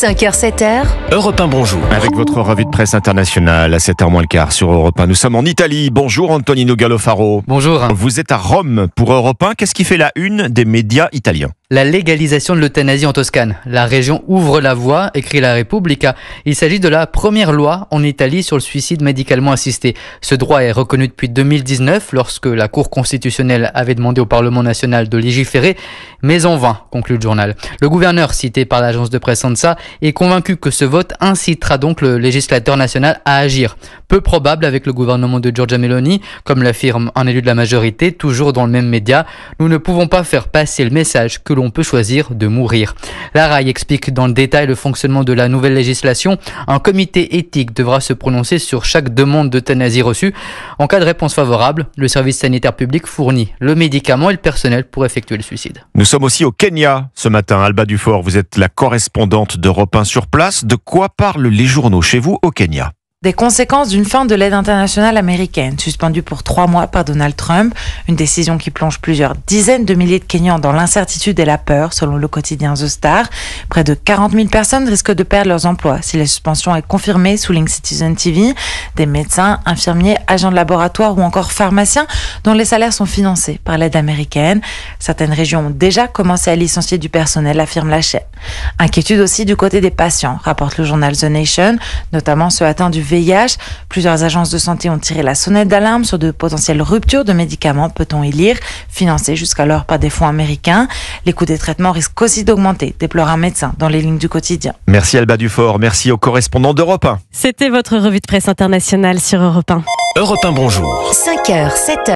5h, 7h. Europe 1, bonjour. Avec votre revue de presse internationale à 7h moins le quart sur Europe 1. Nous sommes en Italie. Bonjour Antonino Gallofaro. Bonjour. Vous êtes à Rome pour Europe 1. Qu'est-ce qui fait la une des médias italiens ? La légalisation de l'euthanasie en Toscane. La région ouvre la voie, écrit la Repubblica. Il s'agit de la première loi en Italie sur le suicide médicalement assisté. Ce droit est reconnu depuis 2019 lorsque la Cour constitutionnelle avait demandé au Parlement national de légiférer, mais en vain, conclut le journal. Le gouverneur, cité par l'agence de presse ANSA, est convaincu que ce vote incitera donc le législateur national à agir. Peu probable avec le gouvernement de Giorgia Meloni, comme l'affirme un élu de la majorité, toujours dans le même média. Nous ne pouvons pas faire passer le message que l'on peut choisir de mourir. La RAI explique dans le détail le fonctionnement de la nouvelle législation. Un comité éthique devra se prononcer sur chaque demande d'euthanasie reçue. En cas de réponse favorable, le service sanitaire public fournit le médicament et le personnel pour effectuer le suicide. Nous sommes aussi au Kenya ce matin. Alba Dufort, vous êtes la correspondante d'Europe 1 sur place. De quoi parlent les journaux chez vous au Kenya ? Des conséquences d'une fin de l'aide internationale américaine, suspendue pour 3 mois par Donald Trump. Une décision qui plonge plusieurs dizaines de milliers de Kenyans dans l'incertitude et la peur, selon le quotidien The Star. Près de 40 000 personnes risquent de perdre leurs emplois si la suspension est confirmée, souligne Citizen TV. Des médecins, infirmiers, agents de laboratoire ou encore pharmaciens dont les salaires sont financés par l'aide américaine. Certaines régions ont déjà commencé à licencier du personnel, affirme la chaîne. Inquiétude aussi du côté des patients, rapporte le journal The Nation, notamment ceux atteints du VIH. Plusieurs agences de santé ont tiré la sonnette d'alarme sur de potentielles ruptures de médicaments, peut-on y lire, financés jusqu'alors par des fonds américains. Les coûts des traitements risquent aussi d'augmenter, déplore un médecin dans les lignes du quotidien. Merci Alba Dufort, merci aux correspondants d'Europe 1. C'était votre revue de presse internationale sur Europe 1. Europe 1, bonjour. 5h, 7h.